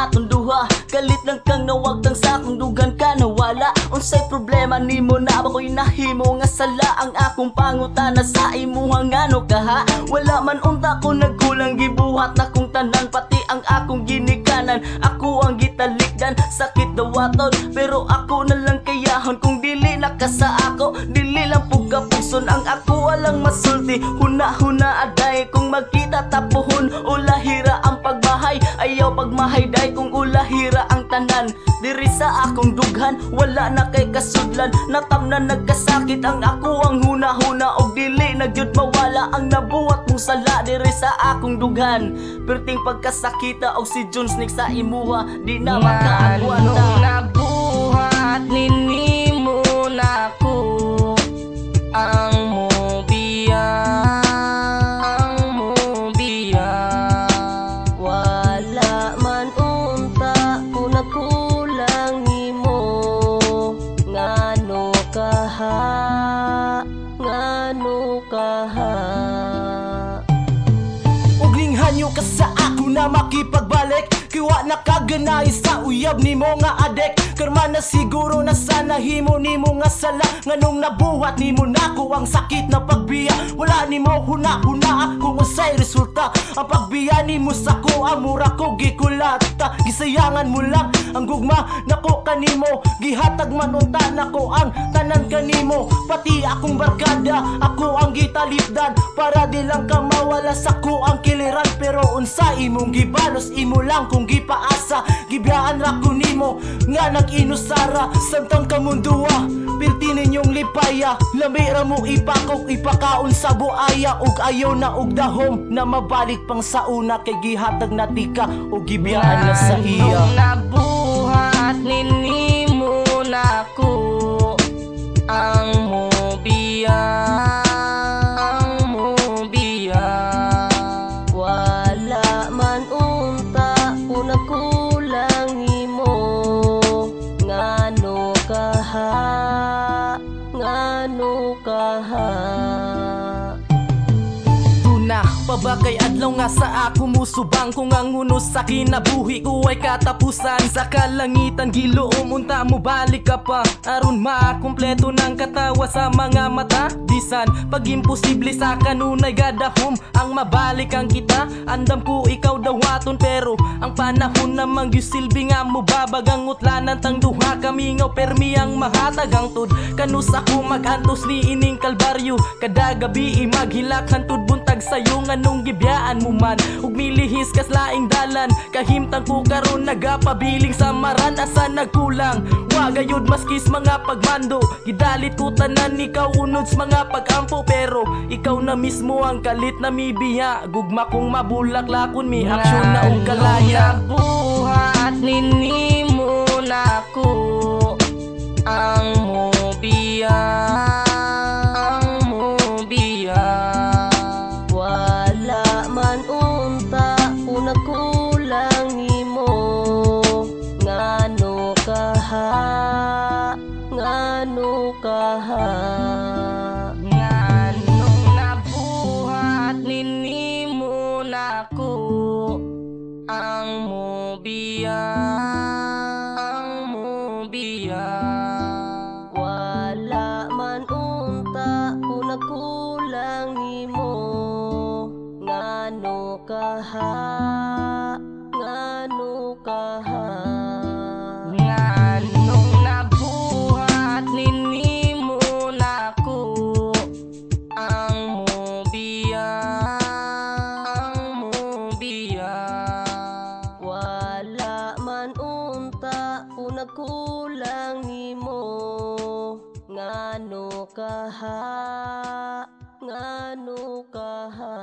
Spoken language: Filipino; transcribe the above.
aton duha. Kalit lang kang nawag tang sa akong dugan ka nawala. Unsay problema nimo na ba ko'y nahimo nga sala ang akong pangutana sa imuha ngano ka ha? Wala man unta ko nagkulang gibuhat na kong tanan pati ang akong ginikanan. Ako ang gitalikdan sakit dawaton pero ako na lang kayahon kung dili na ka sa ako. Dili lang pugapuson ang ako walang masulti. Huna-huna aday kung magkita tapuhon ulahira ang pagbahay. Ayaw pagmahayday kung ulahira ang tanan. Diri sa akong dughan wala na kay kasudlan. Natamnan nagkasakit ang ako ang huna-huna og dili na gyud mawala ang nabuhat mong sala diri sa akong dughan. Perting pagkasakita og si Jones Nick sa imuha di na makaagwanta. Nabuhat ninimo nako ang mobiya, ang mobiya. Wala man unta ko nakulang nimo ngano kaha, ngano kaha. Ug linghanyo ka sa ako na makipagbalik. Kiwa na kaganay sa uyab nimo nga adek. Karma na siguro na sana himo nimo nga sala. Nganong nabuhat nimo nako ang sakit na pagbiya. Wala nimo huna-huna kung usay resulta. Ang pagbiya nimo sa ko amura ko gikulata. Gisayangan mo lang ang gugma nako kanimo. Gihatag man unta nako ang tanan kanimo. Pati akong barkada ako ang gitalipdan para di lang ka mawala sa ko ang kiliran. Pero unsa imong gibalos imo lang kung gipaasa. Gibiyaan ra ko nimo nga nag-inusara. Samtang kamundua pilti ninyong lipaya. Lamira mo ipakok ipakaon sa buaya. Ug ayaw na og dahom na mabalik pang sa una. Kay gihatag na tika o gibiyaan na sa iya. Nabuhat ninimo nako ang mobiya, ang mobiya. Wala man unta ko nakulang nimo ngano kaha, ngano kaha. Tuna pabakay adlaw nga sa ako musubang. Kung ang unos sa kinabuhi ko ay katapusan. Sa kalangitan giloom unta mo balik ka pa. Aron makumpleto ng katawa sa mga mata. Bisan pag imposible sa kanunay gadahom ang mabalik ang kita. Andam ko ikaw dawaton pero ang panahon namang gisilbi nga mo babagang utlanan tang duha kami nga permi ang mahatag ang tud. Kanus ako magantos ni ining kalbaryo. Kada gabi maghilak hantud buntag sayo nganong gibiyaan mo man. Ug milihis kas laing dalan kahimtang ko karon nagapabiling sa maran asa nagkulang. Wa gayud maskis mga pagmando. Gidalit ko tanan ikaw unods mga pagampo pero ikaw na mismo ang kalit na mibiya. Gugma kong mabulaklakon mi aksyon na og kalaya. Nabuhat ninimo nako ang mobiya, ang mobiya. Wala man unta ko nakulang nimo ngano kaha, ngano kaha. Nganong nabuhat ninimo nako ang mobiya, ang mobiya. Wala man unta ko nakulang nimo ngano kaha, ngano kaha. Nganong nabuhat ninimo nako ang mobiya, ang mobiya. Wala man unta ko nakulang nimo ngano kaha, ngano kaha.